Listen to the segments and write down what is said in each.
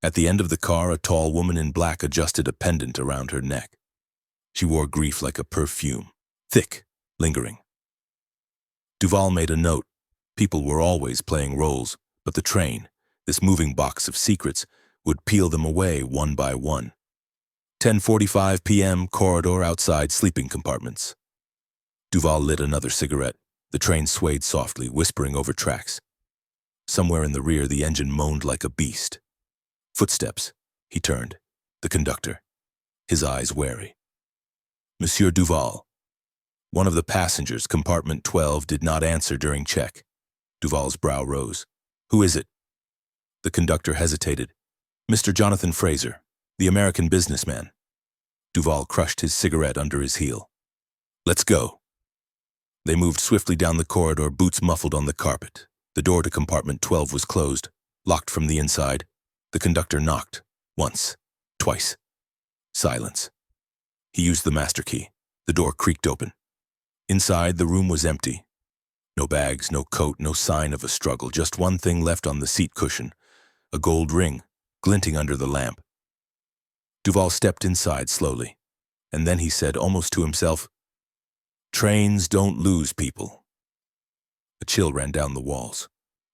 At the end of the car, a tall woman in black adjusted a pendant around her neck. She wore grief like a perfume, thick, lingering. Duval made a note. People were always playing roles, but the train, this moving box of secrets, would peel them away one by one. 10:45 p.m., corridor outside sleeping compartments. Duval lit another cigarette. The train swayed softly, whispering over tracks. Somewhere in the rear, the engine moaned like a beast. Footsteps. He turned. The conductor. His eyes wary. Monsieur Duval. One of the passengers, compartment 12, did not answer during check. Duval's brow rose. Who is it? The conductor hesitated. Mr. Jonathan Fraser, the American businessman. Duval crushed his cigarette under his heel. Let's go. They moved swiftly down the corridor, boots muffled on the carpet. The door to compartment 12 was closed, locked from the inside. The conductor knocked. Once. Twice. Silence. He used the master key. The door creaked open. Inside, the room was empty. No bags, no coat, no sign of a struggle, just one thing left on the seat cushion, a gold ring, glinting under the lamp. Duval stepped inside slowly, and then he said, almost to himself, "Trains don't lose people." A chill ran down the walls.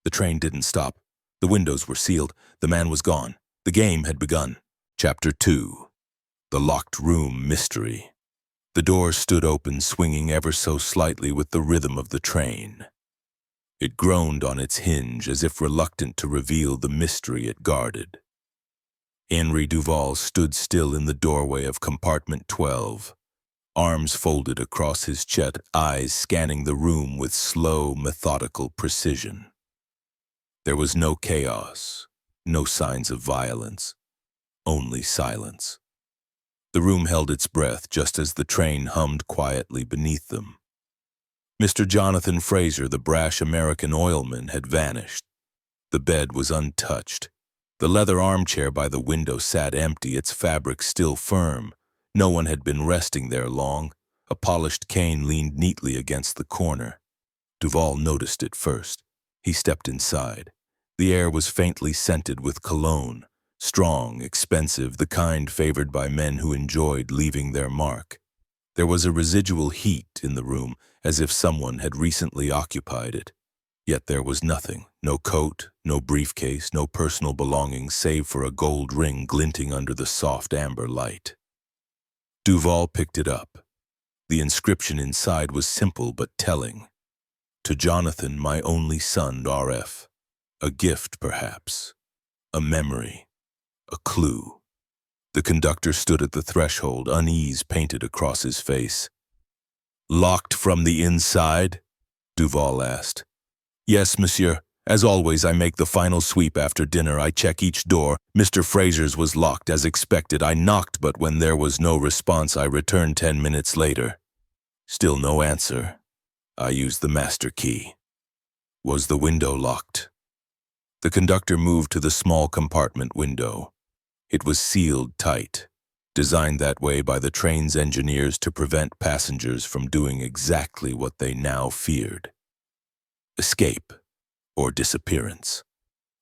The train didn't stop. The windows were sealed. The man was gone. The game had begun. Chapter 2. The Locked Room Mystery. The door stood open, swinging ever so slightly with the rhythm of the train. It groaned on its hinge as if reluctant to reveal the mystery it guarded. Henri Duval stood still in the doorway of compartment 12, arms folded across his chest, eyes scanning the room with slow, methodical precision. There was no chaos, no signs of violence, only silence. The room held its breath just as the train hummed quietly beneath them. Mr. Jonathan Fraser, the brash American oilman, had vanished. The bed was untouched. The leather armchair by the window sat empty, its fabric still firm. No one had been resting there long. A polished cane leaned neatly against the corner. Duval noticed it first. He stepped inside. The air was faintly scented with cologne, strong, expensive, the kind favored by men who enjoyed leaving their mark. There was a residual heat in the room, as if someone had recently occupied it. Yet there was nothing, no coat, no briefcase, no personal belongings save for a gold ring glinting under the soft amber light. Duval picked it up. The inscription inside was simple but telling. To Jonathan, my only son, R.F. A gift, perhaps. A memory. A clue. The conductor stood at the threshold, unease painted across his face. Locked from the inside? Duval asked. Yes, monsieur. As always, I make the final sweep after dinner. I check each door. Mr. Fraser's was locked as expected. I knocked, but when there was no response, I returned 10 minutes later. Still no answer. I used the master key. Was the window locked? The conductor moved to the small compartment window. It was sealed tight, designed that way by the train's engineers to prevent passengers from doing exactly what they now feared. Escape or disappearance.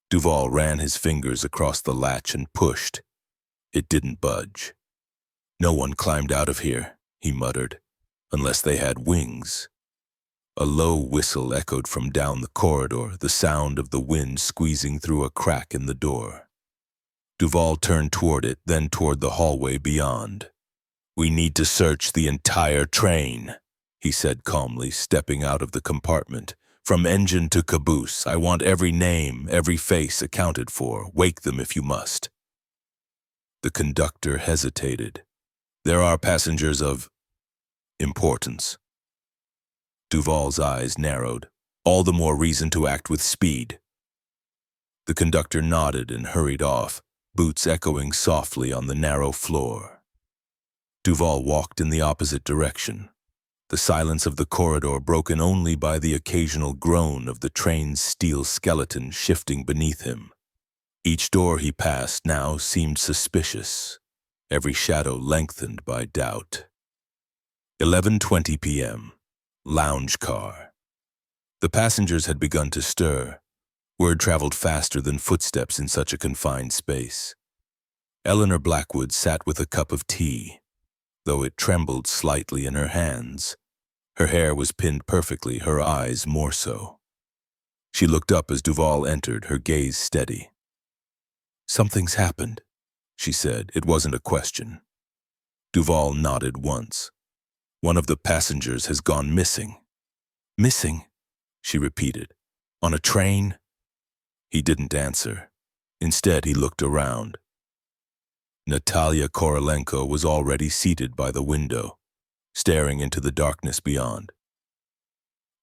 Duval ran his fingers across the latch and pushed. It didn't budge. No one climbed out of here, he muttered, unless they had wings. A low whistle echoed from down the corridor, the sound of the wind squeezing through a crack in the door. Duval turned toward it, then toward the hallway beyond. We need to search the entire train, he said calmly, stepping out of the compartment. From engine to caboose, I want every name, every face accounted for. Wake them if you must. The conductor hesitated. There are passengers of importance. Duval's eyes narrowed. All the more reason to act with speed. The conductor nodded and hurried off, boots echoing softly on the narrow floor. Duval walked in the opposite direction. The silence of the corridor broken only by the occasional groan of the train's steel skeleton shifting beneath him. Each door he passed now seemed suspicious, every shadow lengthened by doubt. 11:20 p.m. Lounge car. The passengers had begun to stir. Word traveled faster than footsteps in such a confined space. Eleanor Blackwood sat with a cup of tea, though it trembled slightly in her hands. Her hair was pinned perfectly, her eyes more so. She looked up as Duval entered, her gaze steady. "Something's happened," she said. It wasn't a question. Duval nodded once. "One of the passengers has gone missing." "Missing?" she repeated. "On a train?" He didn't answer. Instead, he looked around. Natalia Korolenko was already seated by the window, staring into the darkness beyond.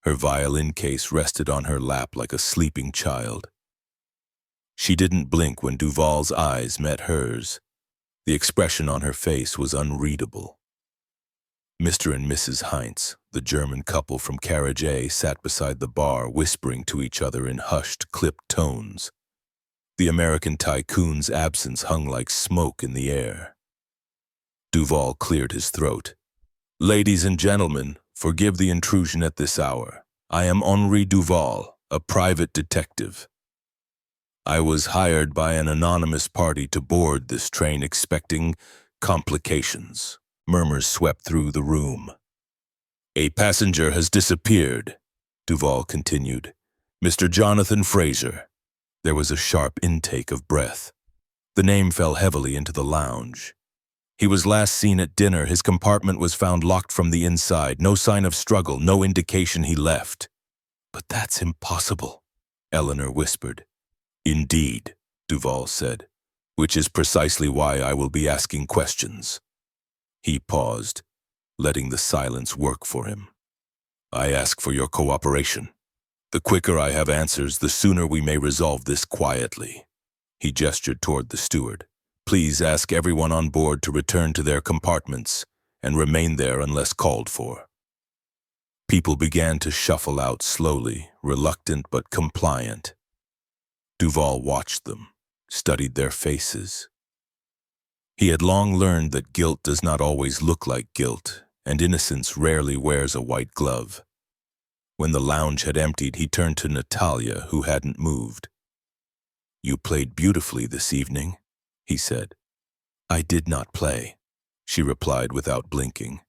Her violin case rested on her lap like a sleeping child. She didn't blink when Duval's eyes met hers. The expression on her face was unreadable. Mr. and Mrs. Heinz, the German couple from Carriage A, sat beside the bar, whispering to each other in hushed, clipped tones. The American tycoon's absence hung like smoke in the air. Duval cleared his throat. "Ladies and gentlemen, forgive the intrusion at this hour. I am Henri Duval, a private detective. I was hired by an anonymous party to board this train expecting complications." Murmurs swept through the room. "A passenger has disappeared," Duval continued. "Mr. Jonathan Fraser." There was a sharp intake of breath. The name fell heavily into the lounge. "He was last seen at dinner. His compartment was found locked from the inside. No sign of struggle, no indication he left." "But that's impossible," Eleanor whispered. "Indeed," Duval said, "which is precisely why I will be asking questions." He paused, letting the silence work for him. "I ask for your cooperation. The quicker I have answers, the sooner we may resolve this quietly." He gestured toward the steward. "Please ask everyone on board to return to their compartments and remain there unless called for." People began to shuffle out slowly, reluctant but compliant. Duval watched them, studied their faces. He had long learned that guilt does not always look like guilt, and innocence rarely wears a white glove. When the lounge had emptied, he turned to Natalia, who hadn't moved. "You played beautifully this evening," he said. "I did not play," she replied without blinking.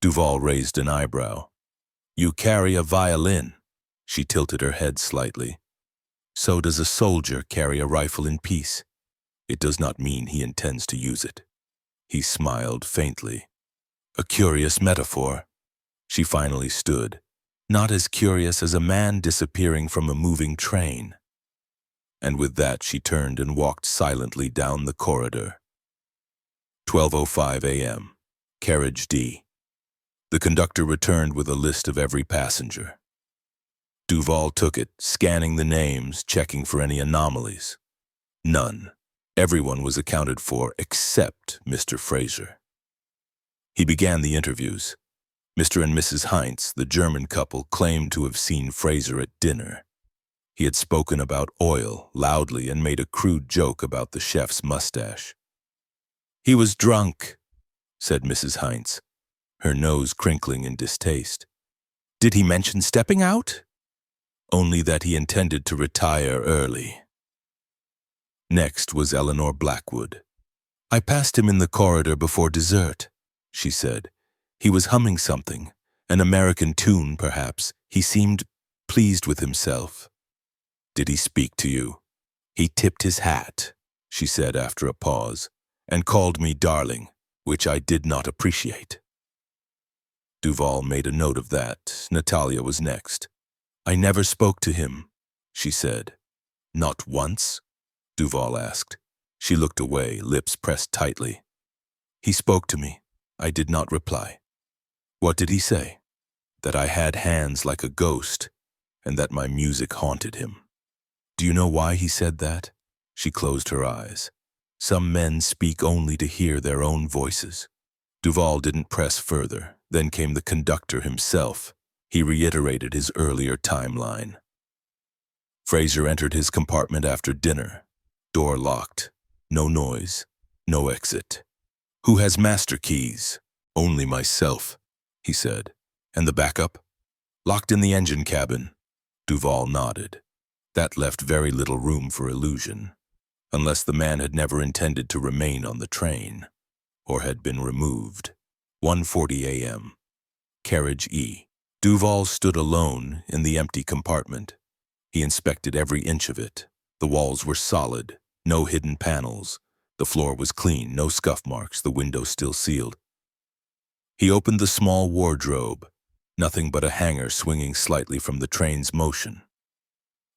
Duval raised an eyebrow. "You carry a violin." She tilted her head slightly. "So does a soldier carry a rifle in peace. It does not mean he intends to use it." He smiled faintly. "A curious metaphor." She finally stood. "Not as curious as a man disappearing from a moving train." And with that she turned and walked silently down the corridor. 12:05 a.m. Carriage D. The conductor returned with a list of every passenger. Duval took it, scanning the names, checking for any anomalies. None. Everyone was accounted for except Mr. Fraser. He began the interviews. Mr. and Mrs. Heinz, the German couple, claimed to have seen Fraser at dinner. He had spoken about oil loudly and made a crude joke about the chef's mustache. "He was drunk," said Mrs. Heinz, her nose crinkling in distaste. "Did he mention stepping out?" "Only that he intended to retire early." Next was Eleanor Blackwood. "I passed him in the corridor before dessert," she said. "He was humming something, an American tune, perhaps. He seemed pleased with himself." "Did he speak to you?" "He tipped his hat," she said after a pause, "and called me darling, which I did not appreciate." Duval made a note of that. Natalia was next. "I never spoke to him," she said. "Not once?" Duval asked. She looked away, lips pressed tightly. "He spoke to me. I did not reply." "What did he say?" "That I had hands like a ghost, and that my music haunted him." "Do you know why he said that?" She closed her eyes. "Some men speak only to hear their own voices." Duval didn't press further. Then came the conductor himself. He reiterated his earlier timeline. Fraser entered his compartment after dinner. Door locked. No noise. No exit. "Who has master keys?" "Only myself," he said. "And the backup?" "Locked in the engine cabin." Duval nodded. That left very little room for illusion. unless the man had never intended to remain on the train, or had been removed. 1:40 a.m. Carriage E. Duval stood alone in the empty compartment. He inspected every inch of it. The walls were solid, no hidden panels. The floor was clean, no scuff marks, the window still sealed. He opened the small wardrobe, nothing but a hanger swinging slightly from the train's motion.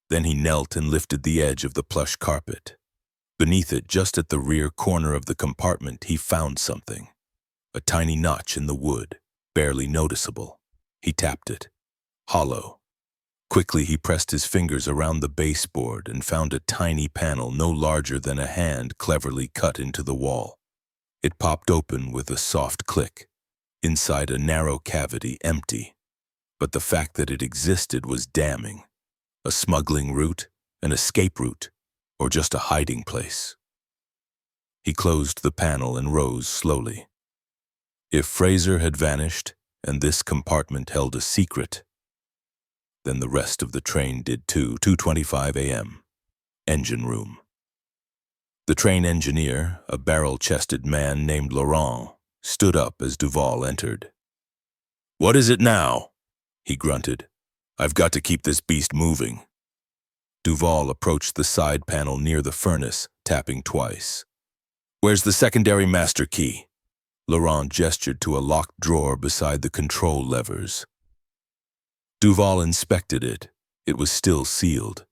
Then he knelt and lifted the edge of the plush carpet. Beneath it, just at the rear corner of the compartment, he found something. A tiny notch in the wood, barely noticeable. He tapped it. Hollow. Quickly he pressed his fingers around the baseboard and found a tiny panel no larger than a hand cleverly cut into the wall. It popped open with a soft click. Inside a narrow cavity, empty. But the fact that it existed was damning. A smuggling route, an escape route, or just a hiding place. He closed the panel and rose slowly. If Fraser had vanished, and this compartment held a secret, then the rest of the train did too. 2:25 a.m. Engine room. The train engineer, a barrel-chested man named Laurent, stood up as Duval entered. "What is it now?" he grunted. "I've got to keep this beast moving." Duval approached the side panel near the furnace, tapping twice. "Where's the secondary master key?" Laurent gestured to a locked drawer beside the control levers. Duval inspected it. It was still sealed.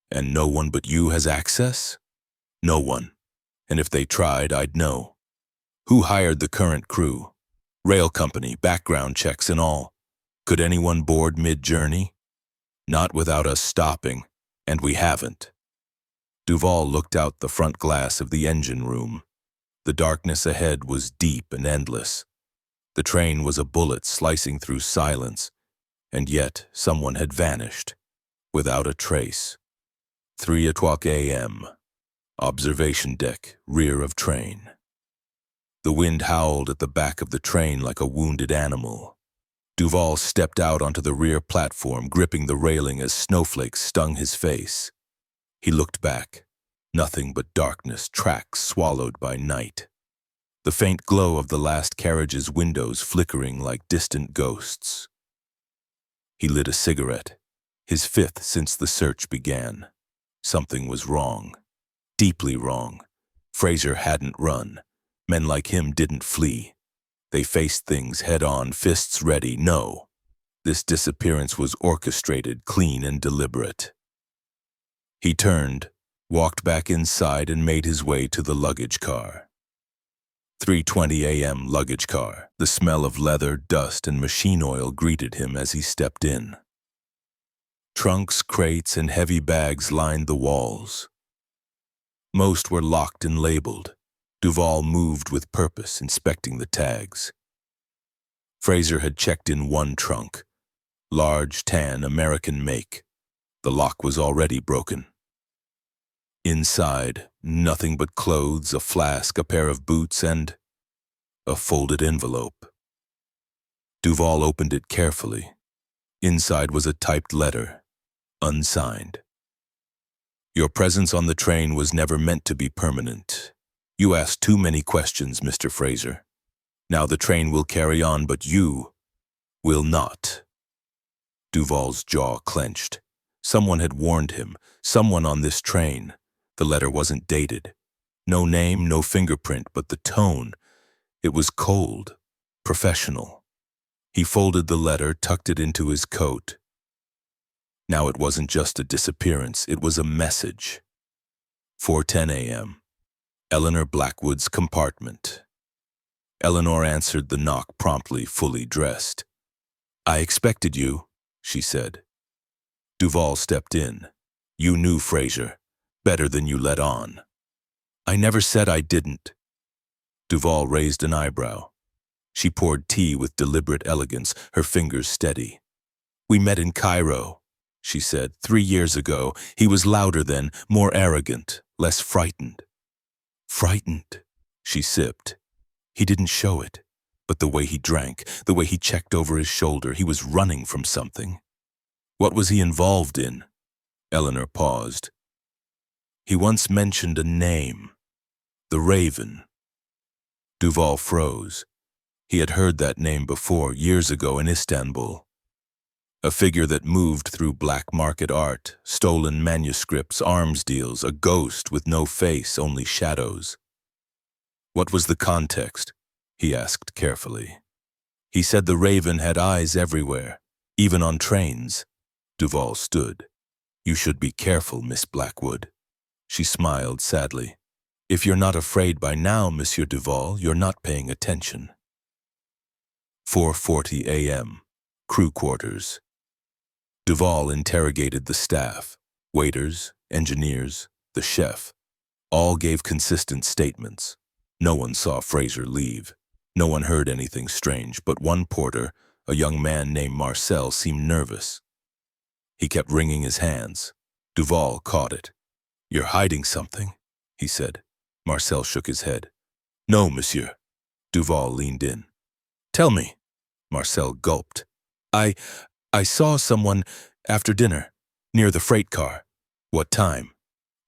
"And no one but you has access?" "No one. And if they tried, I'd know." "Who hired the current crew? Rail company, background checks and all. Could anyone board mid-journey?" "Not without us stopping, and we haven't." Duval looked out the front glass of the engine room. The darkness ahead was deep and endless. The train was a bullet slicing through silence, and yet someone had vanished, without a trace. 3:00 a.m. Observation deck, rear of train. The wind howled at the back of the train like a wounded animal. Duval stepped out onto the rear platform, gripping the railing as snowflakes stung his face. He looked back. Nothing but darkness, tracks swallowed by night. The faint glow of the last carriage's windows flickering like distant ghosts. He lit a cigarette, his fifth since the search began. Something was wrong. Deeply wrong. Fraser hadn't run. Men like him didn't flee. They faced things head-on, fists ready. No. This disappearance was orchestrated, clean and deliberate. He turned, walked back inside and made his way to the luggage car. 3:20 a.m. luggage car. The smell of leather, dust, and machine oil greeted him as he stepped in. Trunks, crates, and heavy bags lined the walls. Most were locked and labeled. Duval moved with purpose, inspecting the tags. Fraser had checked in one trunk. Large, tan, American make. The lock was already broken. Inside, nothing but clothes, a flask, a pair of boots, and a folded envelope. Duval opened it carefully. Inside was a typed letter, unsigned. "Your presence on the train was never meant to be permanent. You asked too many questions, Mr. Fraser. Now the train will carry on, but you will not." Duval's jaw clenched. Someone had warned him, someone on this train. The letter wasn't dated. No name, no fingerprint, but the tone. It was cold, professional. He folded the letter, tucked it into his coat. Now it wasn't just a disappearance, it was a message. 4:10 a.m. Eleanor Blackwood's compartment. Eleanor answered the knock promptly, fully dressed. "I expected you," she said. Duval stepped in. "You knew Fraser. Better than you let on." "I never said I didn't." Duval raised an eyebrow. She poured tea with deliberate elegance, her fingers steady. "We met in Cairo," she said, 3 years ago. He was louder then, more arrogant, less frightened." "Frightened?" She sipped. He didn't show it, but the way he drank, the way he checked over his shoulder, he was running from something. "What was he involved in?" Eleanor paused. He once mentioned a name. The Raven. Duval froze. He had heard that name before, years ago in Istanbul. A figure that moved through black market art, stolen manuscripts, arms deals, a ghost with no face, only shadows. What was the context? He asked carefully. He said the Raven had eyes everywhere, even on trains. Duval stood. You should be careful, Miss Blackwood. She smiled sadly. If you're not afraid by now, Monsieur Duval, you're not paying attention. 4:40 a.m. Crew quarters. Duval interrogated the staff, waiters, engineers, the chef. All gave consistent statements. No one saw Fraser leave. No one heard anything strange, but one porter, a young man named Marcel, seemed nervous. He kept wringing his hands. Duval caught it. You're hiding something, he said. Marcel shook his head. No, monsieur. Duval leaned in. Tell me. Marcel gulped. I saw someone after dinner, near the freight car. What time?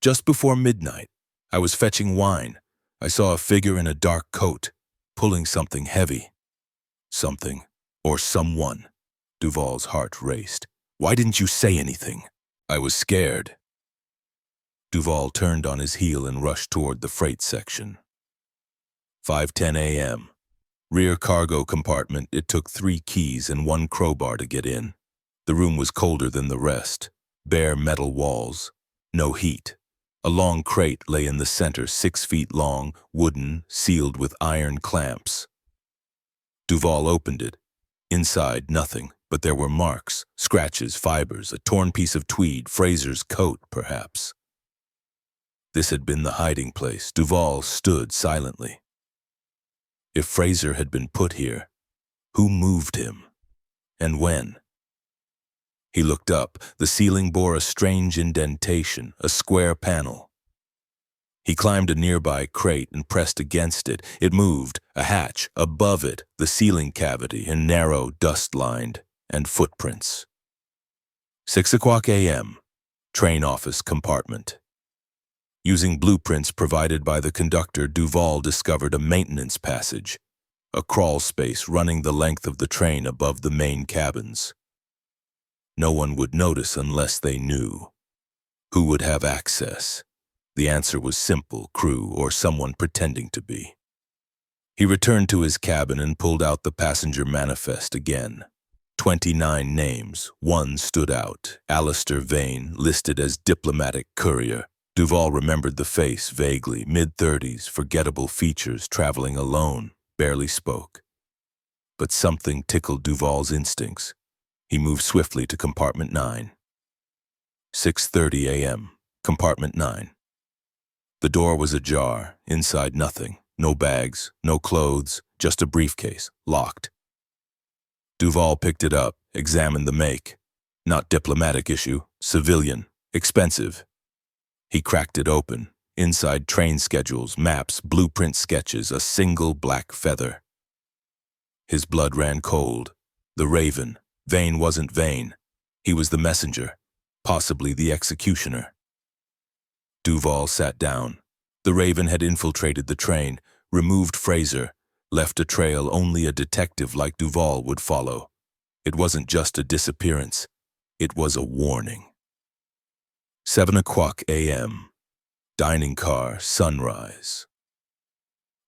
Just before midnight. I was fetching wine. I saw a figure in a dark coat, pulling something heavy. Something, or someone. Duval's heart raced. Why didn't you say anything? I was scared. Duval turned on his heel and rushed toward the freight section. 5:10 a.m. Rear cargo compartment. It took 3 keys and 1 crowbar to get in. The room was colder than the rest. Bare metal walls. No heat. A long crate lay in the center, 6 feet long, wooden, sealed with iron clamps. Duval opened it. Inside, nothing, but there were marks, scratches, fibers, a torn piece of tweed, Fraser's coat, perhaps. This had been the hiding place. Duval stood silently. If Fraser had been put here, who moved him? And when? He looked up. The ceiling bore a strange indentation, a square panel. He climbed a nearby crate and pressed against it. It moved, a hatch, above it, the ceiling cavity, and narrow, dust-lined, and footprints. 6 o'clock a.m. Train office compartment. Using blueprints provided by the conductor, Duval discovered a maintenance passage, a crawl space running the length of the train above the main cabins. No one would notice unless they knew. Who would have access? The answer was simple, crew or someone pretending to be. He returned to his cabin and pulled out the passenger manifest again. 29 names. One stood out. Alistair Vane, listed as diplomatic courier. Duval remembered the face vaguely, mid-30s, forgettable features, traveling alone, barely spoke. But something tickled Duval's instincts. He moved swiftly to compartment 9. 6:30 a.m. Compartment 9. The door was ajar, inside nothing. No bags, no clothes, just a briefcase, locked. Duval picked it up, examined the make. Not diplomatic issue, civilian, expensive. He cracked it open. Inside, train schedules, maps, blueprint sketches, a single black feather. His blood ran cold. The Raven. Vane wasn't Vane. He was the messenger, possibly the executioner. Duval sat down. The Raven had infiltrated the train, removed Fraser, left a trail only a detective like Duval would follow. It wasn't just a disappearance. It was a warning. 7 o'clock a.m. Dining car, sunrise.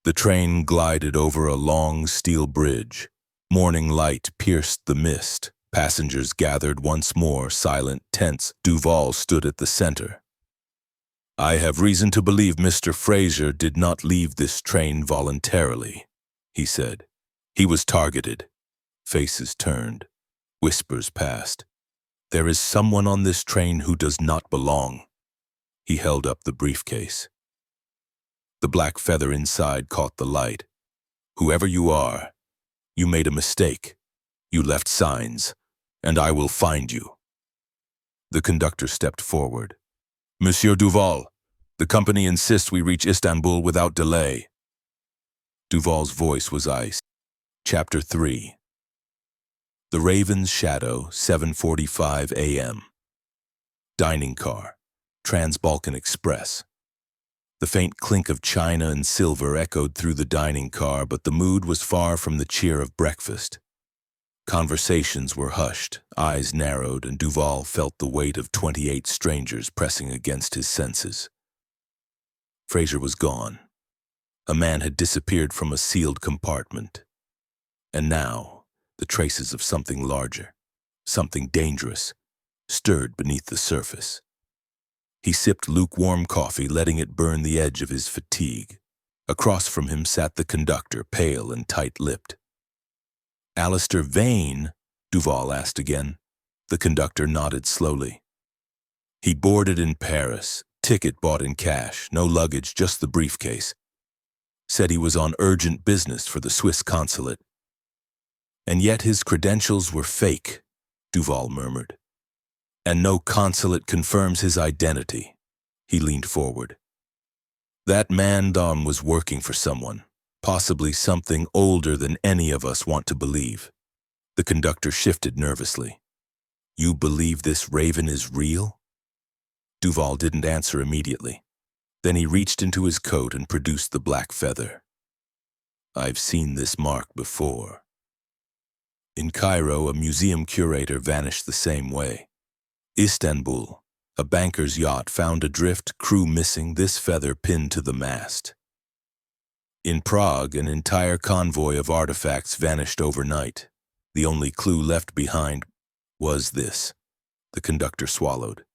The train glided over a long steel bridge. Morning light pierced the mist. Passengers gathered once more, silent, tense. Duval stood at the center. I have reason to believe Mr. Fraser did not leave this train voluntarily, he said. He was targeted. Faces turned. Whispers passed. There is someone on this train who does not belong. He held up the briefcase. The black feather inside caught the light. Whoever you are, you made a mistake. You left signs, and I will find you. The conductor stepped forward. Monsieur Duval, the company insists we reach Istanbul without delay. Duval's voice was ice. Chapter 3. The Raven's Shadow, 7:45 a.m. Dining car. Trans-Balkan Express. The faint clink of china and silver echoed through the dining car, but the mood was far from the cheer of breakfast. Conversations were hushed, eyes narrowed, and Duval felt the weight of 28 strangers pressing against his senses. Fraser was gone. A man had disappeared from a sealed compartment. And now, the traces of something larger, something dangerous, stirred beneath the surface. He sipped lukewarm coffee, letting it burn the edge of his fatigue. Across from him sat the conductor, pale and tight-lipped. "Alistair Vane?" Duval asked again. The conductor nodded slowly. "He boarded in Paris, ticket bought in cash, no luggage, just the briefcase. Said he was on urgent business for the Swiss consulate." "And yet his credentials were fake," Duval murmured. "And no consulate confirms his identity." He leaned forward. "That man Dom was working for someone, possibly something older than any of us want to believe." The conductor shifted nervously. "You believe this raven is real?" Duval didn't answer immediately. Then he reached into his coat and produced the black feather. "I've seen this mark before." In Cairo, a museum curator vanished the same way. Istanbul, a banker's yacht found adrift, crew missing, this feather pinned to the mast. In Prague, an entire convoy of artifacts vanished overnight. The only clue left behind was this. The conductor swallowed.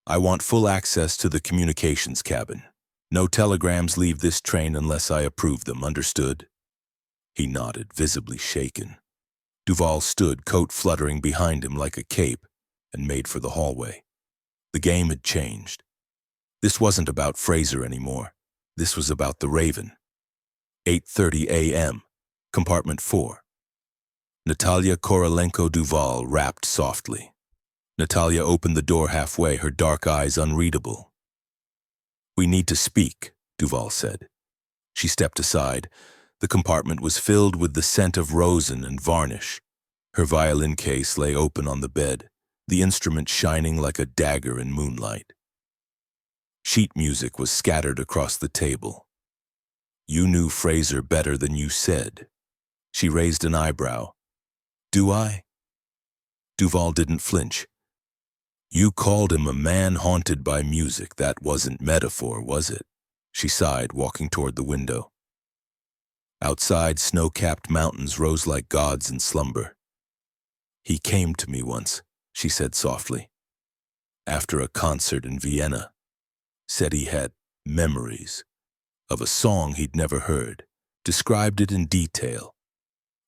"I want full access to the communications cabin. No telegrams leave this train unless I approve them, understood?" He nodded, visibly shaken. Duval stood, coat fluttering behind him like a cape, and made for the hallway. The game had changed. This wasn't about Fraser anymore. This was about the Raven. 8:30 a.m., compartment 4. Natalia Korolenko Duval rapped softly. Natalia opened the door halfway, her dark eyes unreadable. "We need to speak," Duval said. She stepped aside. The compartment was filled with the scent of rosin and varnish. Her violin case lay open on the bed, the instrument shining like a dagger in moonlight. Sheet music was scattered across the table. "You knew Fraser better than you said." She raised an eyebrow. "Do I?" Duval didn't flinch. "You called him a man haunted by music. That wasn't metaphor, was it?" She sighed, walking toward the window. Outside, snow-capped mountains rose like gods in slumber. "He came to me once," she said softly, "after a concert in Vienna. Said he had memories of a song he'd never heard, described it in detail.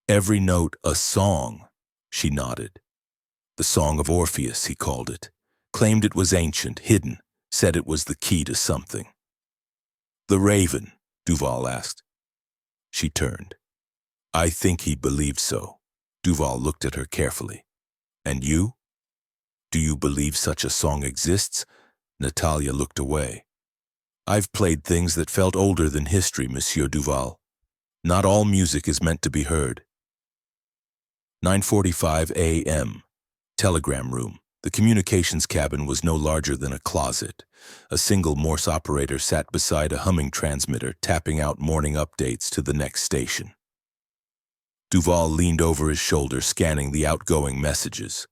Every note a song," she nodded. "The Song of Orpheus," he called it. Claimed it was ancient, hidden, said it was the key to something. "The Raven?" Duval asked. She turned. "I think he believed so." Duval looked at her carefully. "And you? Do you believe such a song exists?" Natalia looked away. "I've played things that felt older than history, Monsieur Duval. Not all music is meant to be heard." 9:45 a.m. Telegram room. The communications cabin was no larger than a closet. A single Morse operator sat beside a humming transmitter, tapping out morning updates to the next station. Duval leaned over his shoulder, scanning the outgoing messages.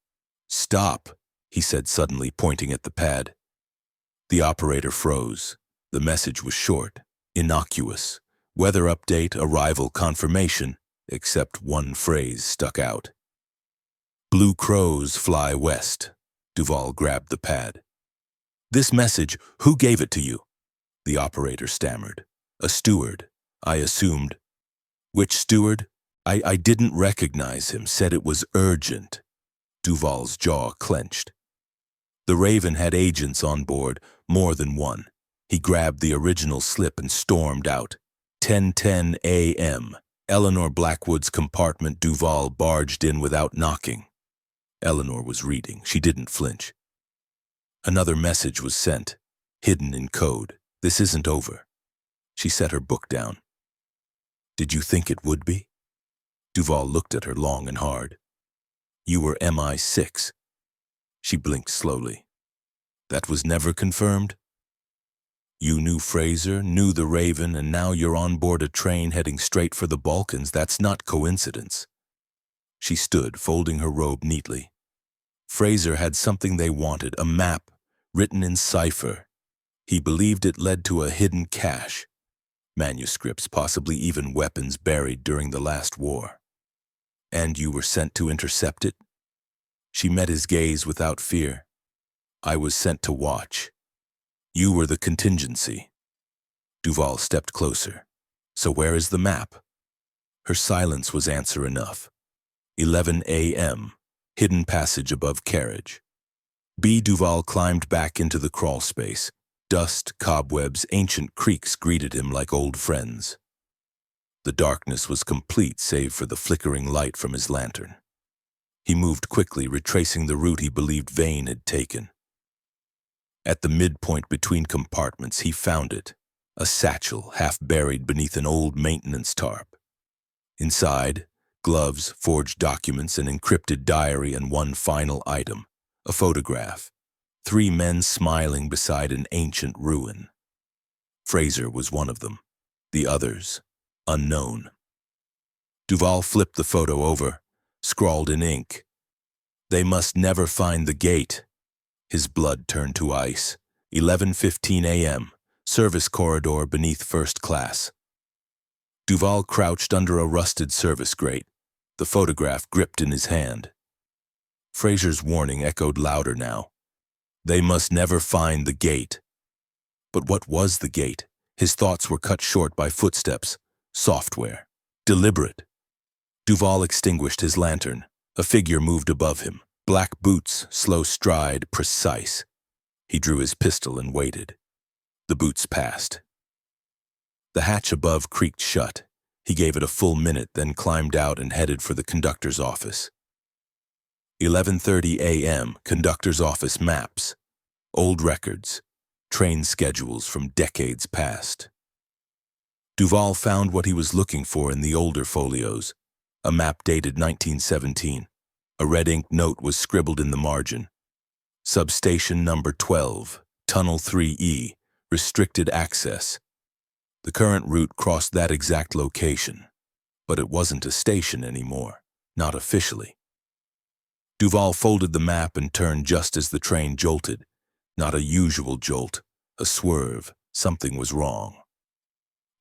"Stop," he said suddenly, pointing at the pad. The operator froze. The message was short, innocuous. Weather update, arrival confirmation, except one phrase stuck out. "Blue crows fly west." Duval grabbed the pad. "This message, who gave it to you?" The operator stammered. "A steward, I assumed." "Which steward?" I didn't recognize him, said it was urgent." Duval's jaw clenched. The Raven had agents on board, more than one. He grabbed the original slip and stormed out. 10:10 a.m. Eleanor Blackwood's compartment. Duval barged in without knocking. Eleanor was reading. She didn't flinch. Another message was sent, hidden in code. "This isn't over." She set her book down. "Did you think it would be?" Duval looked at her long and hard. "You were MI6. She blinked slowly. That was never confirmed? You knew Fraser, knew the Raven, and now you're on board a train heading straight for the Balkans. That's not coincidence. She stood, folding her robe neatly. Fraser had something they wanted, a map, written in cipher. He believed it led to a hidden cache. Manuscripts, possibly even weapons buried during the last war. And you were sent to intercept it? She met his gaze without fear. I was sent to watch. You were the contingency. Duval stepped closer. So where is the map? Her silence was answer enough. 11 a.m., hidden passage above carriage. B. Duval climbed back into the crawl space. Dust, cobwebs, ancient creaks greeted him like old friends. The darkness was complete save for the flickering light from his lantern. He moved quickly, retracing the route he believed Vane had taken. At the midpoint between compartments, he found it, a satchel half buried beneath an old maintenance tarp. Inside, gloves, forged documents, an encrypted diary, and one final item, a photograph. 3 men smiling beside an ancient ruin. Fraser was one of them. The others, unknown. Duval flipped the photo over, scrawled in ink. They must never find the gate. His blood turned to ice. 11:15 a.m., service corridor beneath first class. Duval crouched under a rusted service grate, the photograph gripped in his hand. Fraser's warning echoed louder now. They must never find the gate. But what was the gate? His thoughts were cut short by footsteps. Software. Deliberate. Duval extinguished his lantern. A figure moved above him. Black boots, slow stride, precise. He drew his pistol and waited. The boots passed. The hatch above creaked shut. He gave it a full minute, then climbed out and headed for the conductor's office. 11:30 a.m., conductor's office maps. Old records. Train schedules from decades past. Duval found what he was looking for in the older folios. A map dated 1917. A red ink note was scribbled in the margin. Substation number 12, Tunnel 3E, restricted access. The current route crossed that exact location. But it wasn't a station anymore, not officially. Duval folded the map and turned just as the train jolted. Not a usual jolt, a swerve. Something was wrong.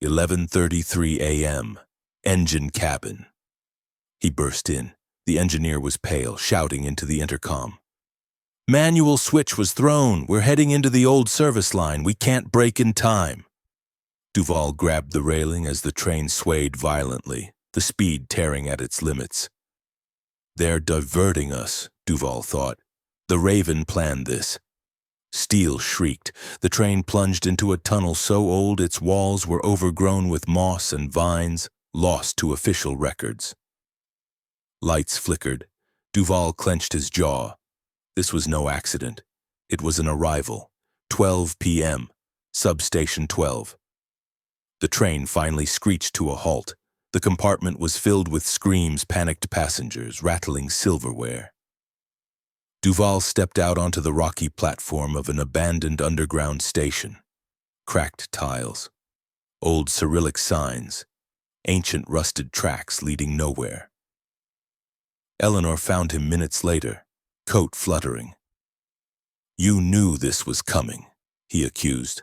11:33 a.m., engine cabin. He burst in. The engineer was pale, shouting into the intercom. Manual switch was thrown. We're heading into the old service line. We can't brake in time. Duval grabbed the railing as the train swayed violently, the speed tearing at its limits. They're diverting us, Duval thought. The Raven planned this. Steel shrieked. The train plunged into a tunnel so old its walls were overgrown with moss and vines, lost to official records. Lights flickered. Duval clenched his jaw. This was no accident. It was an arrival. 12 p.m. Substation 12. The train finally screeched to a halt. The compartment was filled with screams, panicked passengers, rattling silverware. Duval stepped out onto the rocky platform of an abandoned underground station. Cracked tiles. Old Cyrillic signs. Ancient rusted tracks leading nowhere. Eleanor found him minutes later, coat fluttering. You knew this was coming, he accused.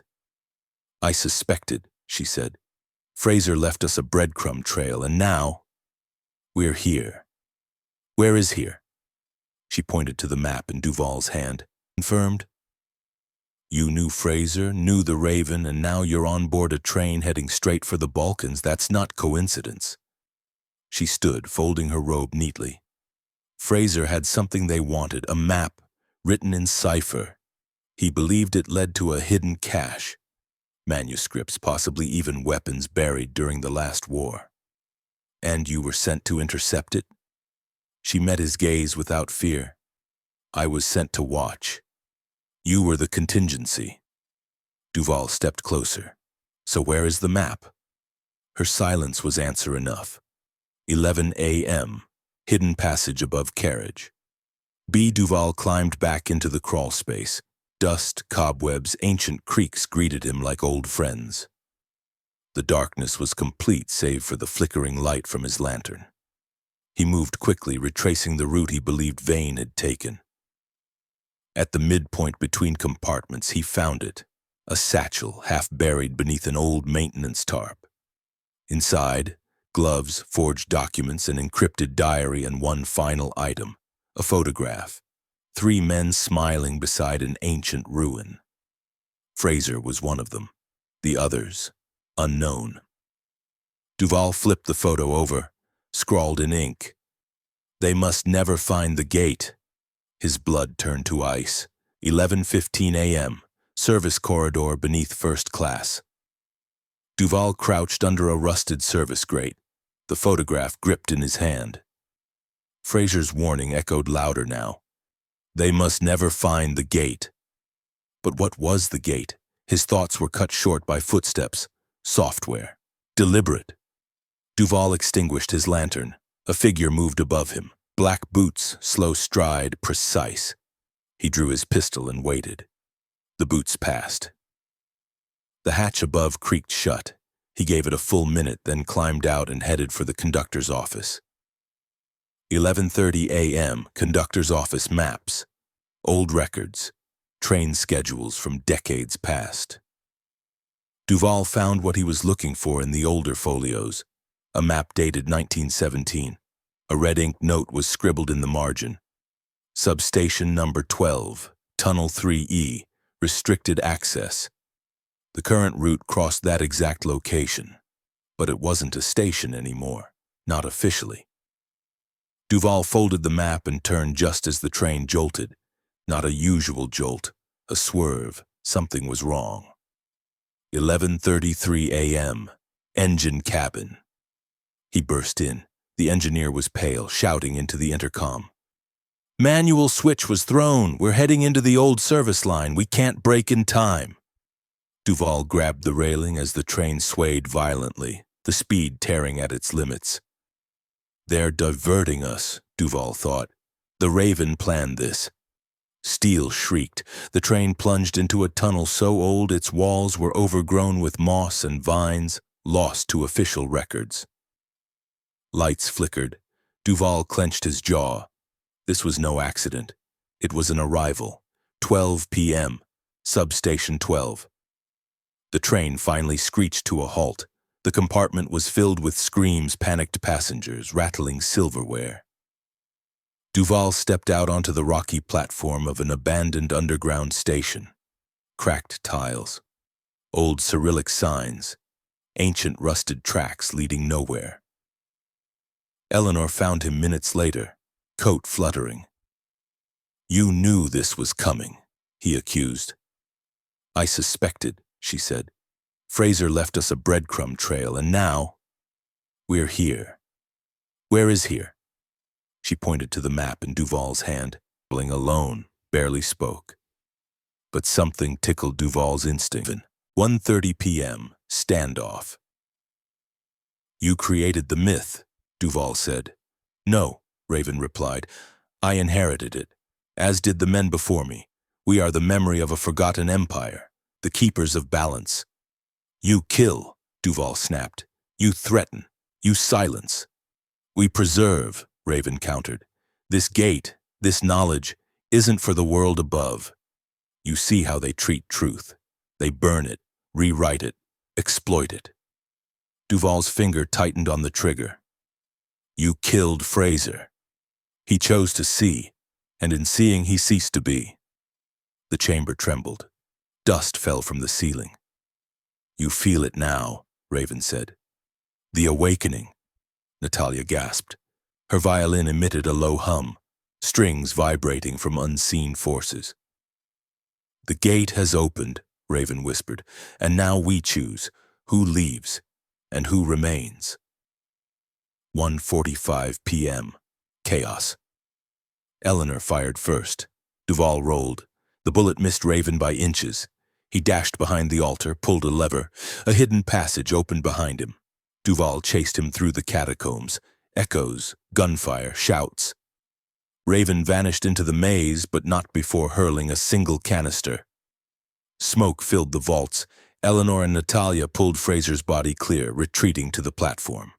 I suspected, she said. Fraser left us a breadcrumb trail, and now we're here. Where is here? She pointed to the map in Duval's hand. Confirmed? You knew Fraser, knew the Raven, and now you're on board a train heading straight for the Balkans. That's not coincidence. She stood, folding her robe neatly. Fraser had something they wanted, a map, written in cipher. He believed it led to a hidden cache. Manuscripts, possibly even weapons buried during the last war. And you were sent to intercept it? She met his gaze without fear. I was sent to watch. You were the contingency. Duval stepped closer. So where is the map? Her silence was answer enough. 11 a.m., hidden passage above carriage. B. Duval climbed back into the crawl space. Dust, cobwebs, ancient creaks greeted him like old friends. The darkness was complete save for the flickering light from his lantern. He moved quickly, retracing the route he believed Vane had taken. At the midpoint between compartments, he found it, a satchel half buried beneath an old maintenance tarp. Inside, gloves, forged documents, an encrypted diary, and one final item, a photograph. 3 men smiling beside an ancient ruin. Fraser was one of them. The others, unknown. Duval flipped the photo over, scrawled in ink. "They must never find the gate." His blood turned to ice. 11:15 a.m., service corridor beneath first class. Duval crouched under a rusted service grate, the photograph gripped in his hand. Fraser's warning echoed louder now. They must never find the gate. But what was the gate? His thoughts were cut short by footsteps. Software. Deliberate. Duval extinguished his lantern. A figure moved above him. Black boots, slow stride, precise. He drew his pistol and waited. The boots passed. The hatch above creaked shut. He gave it a full minute, then climbed out and headed for the conductor's office. 11:30 a.m., conductor's office maps. Old records. Train schedules from decades past. Duval found what he was looking for in the older folios. A map dated 1917. A red ink note was scribbled in the margin. Substation number 12, Tunnel 3E, restricted access. The current route crossed that exact location, but it wasn't a station anymore, not officially. Duval folded the map and turned just as the train jolted. Not a usual jolt, a swerve. Something was wrong. 11:33 a.m., engine cabin. He burst in. The engineer was pale, shouting into the intercom. "Manual switch was thrown. We're heading into the old service line. We can't brake in time." Duval grabbed the railing as the train swayed violently, the speed tearing at its limits. They're diverting us, Duval thought. The Raven planned this. Steel shrieked. The train plunged into a tunnel so old its walls were overgrown with moss and vines, lost to official records. Lights flickered. Duval clenched his jaw. This was no accident. It was an arrival. 12 p.m. Substation 12. The train finally screeched to a halt. The compartment was filled with screams, panicked passengers, rattling silverware. Duval stepped out onto the rocky platform of an abandoned underground station. Cracked tiles. Old Cyrillic signs. Ancient rusted tracks leading nowhere. Eleanor found him minutes later, coat fluttering. "You knew this was coming," he accused. "I suspected," she said. "Fraser left us a breadcrumb trail, and now we're here." "Where is here?" She pointed to the map in Duval's hand, pulling alone, barely spoke. But something tickled Duval's instinct. 1:30 p.m., standoff. "You created the myth," Duval said. "No," Raven replied. "I inherited it, as did the men before me. We are the memory of a forgotten empire, the keepers of balance." "You kill," Duval snapped. "You threaten. You silence." "We preserve," Raven countered. "This gate, this knowledge, isn't for the world above. You see how they treat truth. They burn it, rewrite it, exploit it." Duval's finger tightened on the trigger. "You killed Fraser. He chose to see, and in seeing he ceased to be." The chamber trembled. Dust fell from the ceiling. "You feel it now," Raven said. "The awakening," Natalia gasped. Her violin emitted a low hum, strings vibrating from unseen forces. "The gate has opened," Raven whispered, "and now we choose who leaves and who remains." 1:45 p.m. Chaos. Eleanor fired first. Duval rolled. The bullet missed Raven by inches. He dashed behind the altar, pulled a lever. A hidden passage opened behind him. Duval chased him through the catacombs. Echoes, gunfire, shouts. Raven vanished into the maze, but not before hurling a single canister. Smoke filled the vaults. Eleanor and Natalia pulled Fraser's body clear, retreating to the platform.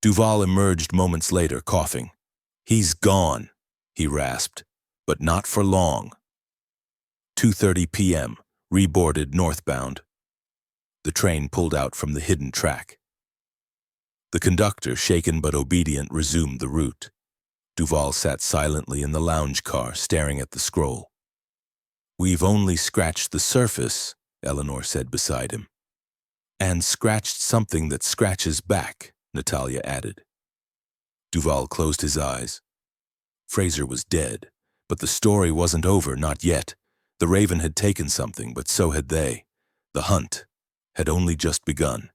Duval emerged moments later, coughing. "He's gone," he rasped, "but not for long." 2:30 p.m., reboarded northbound. The train pulled out from the hidden track. The conductor, shaken but obedient, resumed the route. Duval sat silently in the lounge car, staring at the scroll. "We've only scratched the surface," Eleanor said beside him. "And scratched something that scratches back," Natalia added. Duval closed his eyes. Fraser was dead, but the story wasn't over, not yet. The Raven had taken something, but so had they. The hunt had only just begun.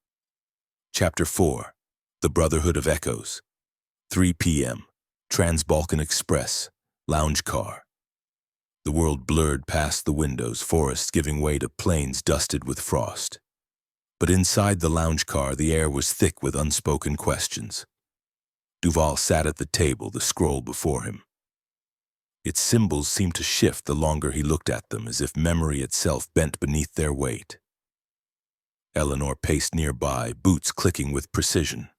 Chapter 4. The Brotherhood of Echoes. 3 p.m. Trans-Balkan Express. Lounge car. The world blurred past the windows, forests giving way to plains dusted with frost. But inside the lounge car, the air was thick with unspoken questions. Duval sat at the table, the scroll before him. Its symbols seemed to shift the longer he looked at them, as if memory itself bent beneath their weight. Eleanor paced nearby, boots clicking with precision.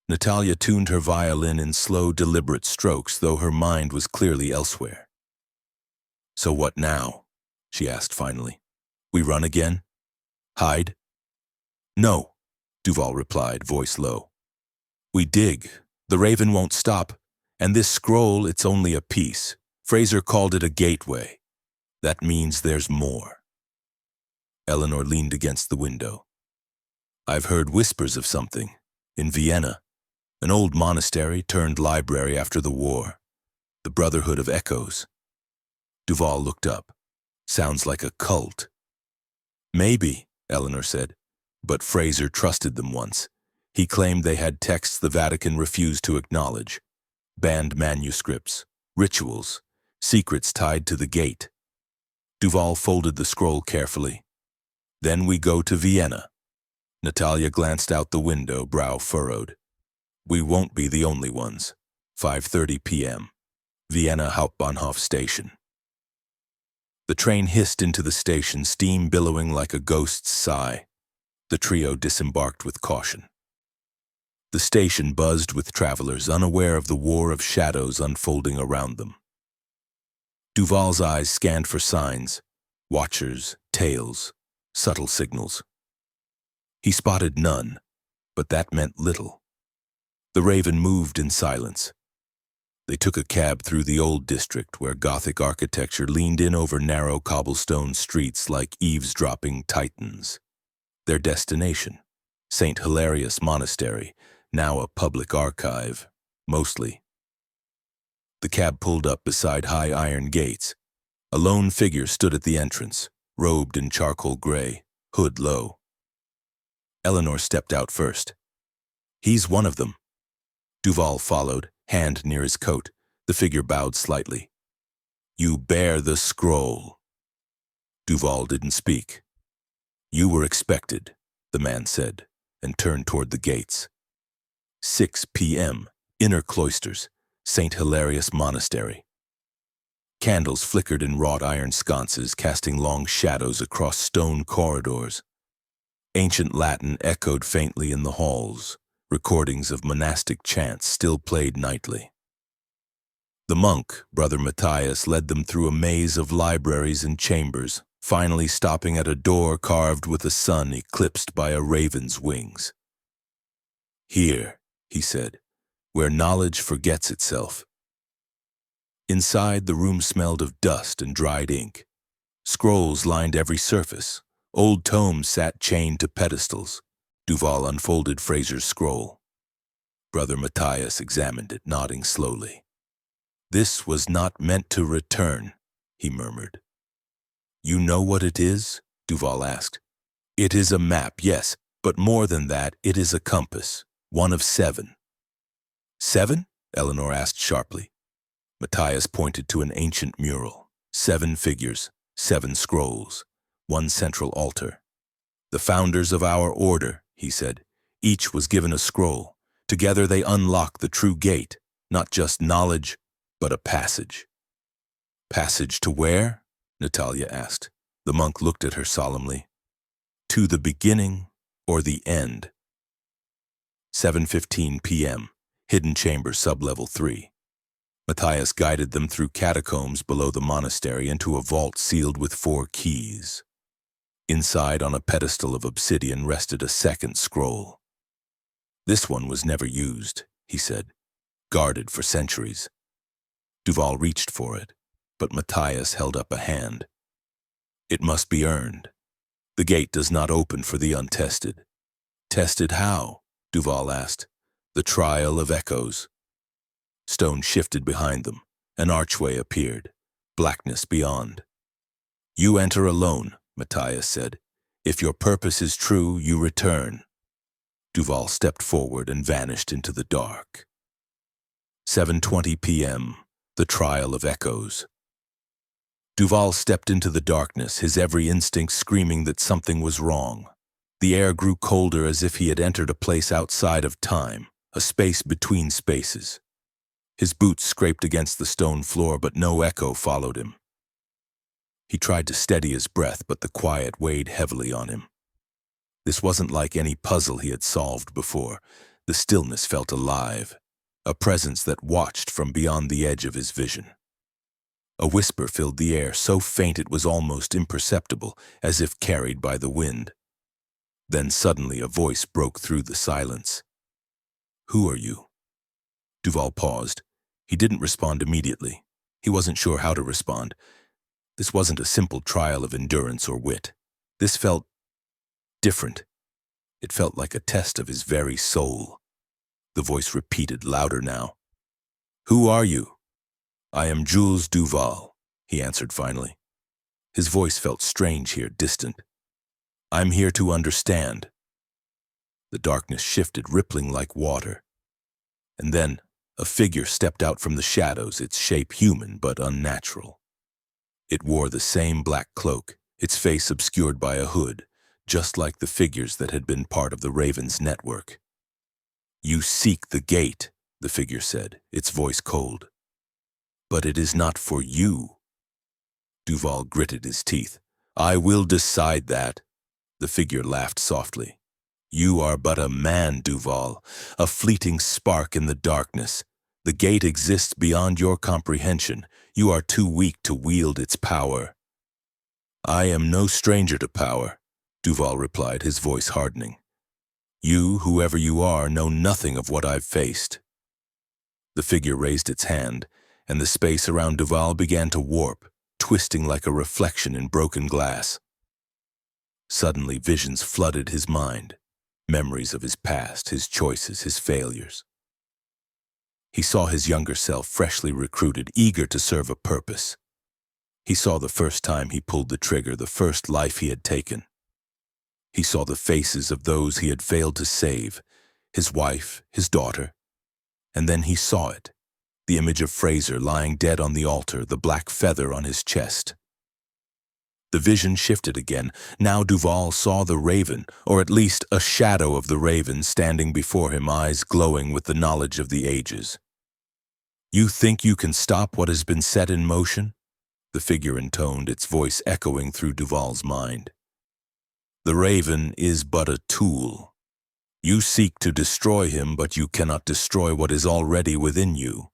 Natalia tuned her violin in slow, deliberate strokes, though her mind was clearly elsewhere. "So what now?" she asked finally. "We run again? Hide?" "No," Duval replied, voice low. "We dig. The Raven won't stop. And this scroll, it's only a piece. Fraser called it a gateway. That means there's more." Eleanor leaned against the window. "I've heard whispers of something. In Vienna. An old monastery turned library after the war. The Brotherhood of Echoes." Duval looked up. "Sounds like a cult." "Maybe," Eleanor said. "But Fraser trusted them once. He claimed they had texts the Vatican refused to acknowledge. Banned manuscripts, rituals, secrets tied to the gate." Duval folded the scroll carefully. "Then we go to Vienna." Natalia glanced out the window, brow furrowed. "We won't be the only ones." 5:30 p.m. Vienna Hauptbahnhof Station. The train hissed into the station, steam billowing like a ghost's sigh. The trio disembarked with caution. The station buzzed with travelers, unaware of the war of shadows unfolding around them. Duval's eyes scanned for signs, watchers, tails, subtle signals. He spotted none, but that meant little. The Raven moved in silence. They took a cab through the old district, where Gothic architecture leaned in over narrow cobblestone streets like eavesdropping titans. Their destination, St. Hilarious Monastery, now a public archive, mostly. The cab pulled up beside high iron gates. A lone figure stood at the entrance, robed in charcoal gray, hood low. Eleanor stepped out first. "He's one of them." Duval followed, hand near his coat. The figure bowed slightly. "You bear the scroll." Duval didn't speak. "You were expected," the man said, and turned toward the gates. 6 p.m., Inner Cloisters, St. Hilarious Monastery. Candles flickered in wrought iron sconces, casting long shadows across stone corridors. Ancient Latin echoed faintly in the halls. Recordings of monastic chants still played nightly. The monk, Brother Matthias, led them through a maze of libraries and chambers, finally stopping at a door carved with a sun eclipsed by a raven's wings. "Here," he said, "where knowledge forgets itself." Inside, the room smelled of dust and dried ink. Scrolls lined every surface. Old tomes sat chained to pedestals. Duval unfolded Fraser's scroll. Brother Matthias examined it, nodding slowly. "This was not meant to return," he murmured. "You know what it is?" Duval asked. "It is a map, yes, but more than that, it is a compass. One of 7. 7? Eleanor asked sharply. Matthias pointed to an ancient mural. 7 figures, 7 scrolls, 1 central altar. "The founders of our order," he said. "Each was given a scroll. Together they unlock the true gate, not just knowledge, but a passage." "Passage to where?" Natalia asked. The monk looked at her solemnly. To the beginning or the end? 7:15 p.m., hidden chamber sublevel 3. Matthias guided them through catacombs below the monastery into a vault sealed with 4 keys. Inside, on a pedestal of obsidian, rested a second scroll. This one was never used, he said, guarded for centuries. Duval reached for it, but Matthias held up a hand. It must be earned. The gate does not open for the untested. Tested how? Duval asked. The trial of echoes. Stone shifted behind them. An archway appeared. Blackness beyond. You enter alone, Matthias said. If your purpose is true, you return. Duval stepped forward and vanished into the dark. 7:20 p.m., the trial of echoes. Duval stepped into the darkness, his every instinct screaming that something was wrong. The air grew colder as if he had entered a place outside of time, a space between spaces. His boots scraped against the stone floor, but no echo followed him. He tried to steady his breath, but the quiet weighed heavily on him. This wasn't like any puzzle he had solved before. The stillness felt alive, a presence that watched from beyond the edge of his vision. A whisper filled the air, so faint it was almost imperceptible, as if carried by the wind. Then suddenly a voice broke through the silence. Who are you? Duval paused. He didn't respond immediately. He wasn't sure how to respond. This wasn't a simple trial of endurance or wit. This felt different. It felt like a test of his very soul. The voice repeated louder now. Who are you? I am Jules Duval, he answered finally. His voice felt strange here, distant. I'm here to understand. The darkness shifted, rippling like water. And then a figure stepped out from the shadows, its shape human but unnatural. It wore the same black cloak, its face obscured by a hood, just like the figures that had been part of the Raven's network. You seek the gate, the figure said, its voice cold. But it is not for you. Duval gritted his teeth. I will decide that. The figure laughed softly. You are but a man, Duval, a fleeting spark in the darkness. The gate exists beyond your comprehension. You are too weak to wield its power. I am no stranger to power, Duval replied, his voice hardening. You, whoever you are, know nothing of what I've faced. The figure raised its hand, and the space around Duval began to warp, twisting like a reflection in broken glass. Suddenly, visions flooded his mind, memories of his past, his choices, his failures. He saw his younger self, freshly recruited, eager to serve a purpose. He saw the first time he pulled the trigger, the first life he had taken. He saw the faces of those he had failed to save, his wife, his daughter. And then he saw it, the image of Fraser lying dead on the altar, the black feather on his chest. The vision shifted again. Now Duval saw the Raven, or at least a shadow of the Raven, standing before him, eyes glowing with the knowledge of the ages. You think you can stop what has been set in motion? The figure intoned, its voice echoing through Duval's mind. The Raven is but a tool. You seek to destroy him, but you cannot destroy what is already within you.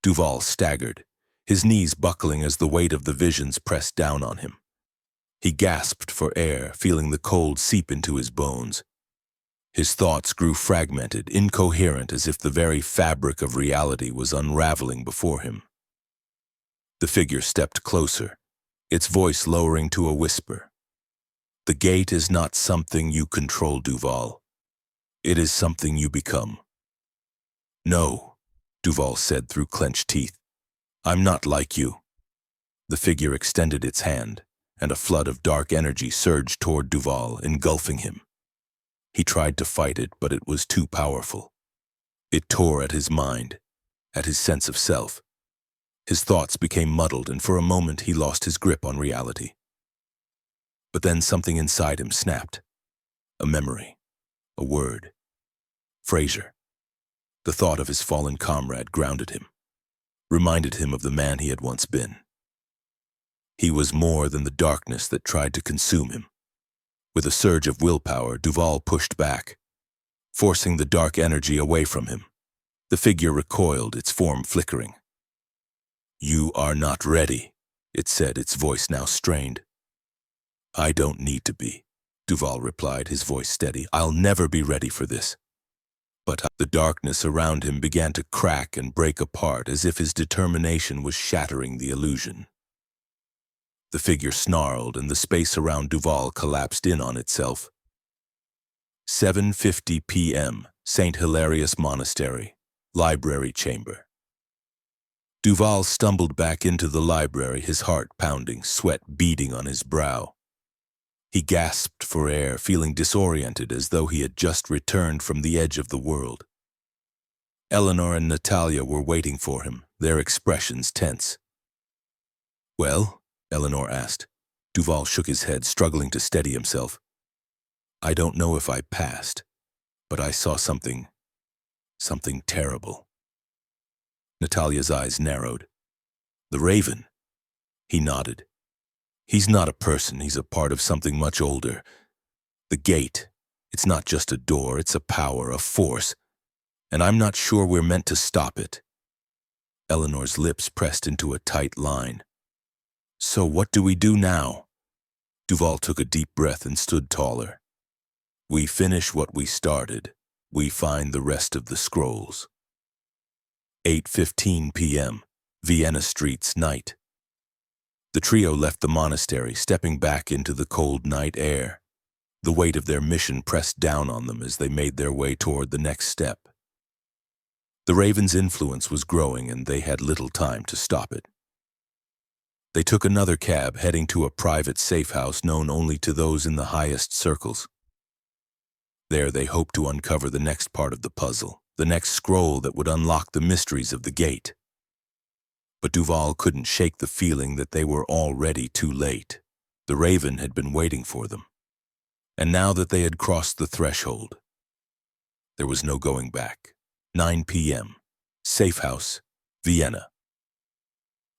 Duval staggered, his knees buckling as the weight of the visions pressed down on him. He gasped for air, feeling the cold seep into his bones. His thoughts grew fragmented, incoherent, as if the very fabric of reality was unraveling before him. The figure stepped closer, its voice lowering to a whisper. The gate is not something you control, Duval. It is something you become. No, Duval said through clenched teeth. I'm not like you. The figure extended its hand, and a flood of dark energy surged toward Duval, engulfing him. He tried to fight it, but it was too powerful. It tore at his mind, at his sense of self. His thoughts became muddled, and for a moment he lost his grip on reality. But then something inside him snapped. A memory, a word. Fraser. The thought of his fallen comrade grounded him, reminded him of the man he had once been. He was more than the darkness that tried to consume him. With a surge of willpower, Duval pushed back, forcing the dark energy away from him. The figure recoiled, its form flickering. "You are not ready," it said, its voice now strained. "I don't need to be," Duval replied, his voice steady. "I'll never be ready for this." But the darkness around him began to crack and break apart as if his determination was shattering the illusion. The figure snarled and the space around Duval collapsed in on itself. 7:50 p.m., St. Hilarious Monastery, Library Chamber. Duval stumbled back into the library, his heart pounding, sweat beading on his brow. He gasped for air, feeling disoriented as though he had just returned from the edge of the world. Eleanor and Natalia were waiting for him, their expressions tense. "Well?" Eleanor asked. Duval shook his head, struggling to steady himself. "I don't know if I passed, but I saw something terrible." Natalia's eyes narrowed. "The Raven?" He nodded. "He's not a person, he's a part of something much older. The gate, it's not just a door, it's a power, a force, and I'm not sure we're meant to stop it." Eleanor's lips pressed into a tight line. "So what do we do now?" Duval took a deep breath and stood taller. "We finish what we started. We find the rest of the scrolls." 8:15 p.m., Vienna streets, night. The trio left the monastery, stepping back into the cold night air. The weight of their mission pressed down on them as they made their way toward the next step. The Raven's influence was growing, and they had little time to stop it. They took another cab, heading to a private safe house known only to those in the highest circles. There they hoped to uncover the next part of the puzzle, the next scroll that would unlock the mysteries of the gate. But Duval couldn't shake the feeling that they were already too late. The Raven had been waiting for them. And now that they had crossed the threshold, there was no going back. 9 p.m., Safe House, Vienna.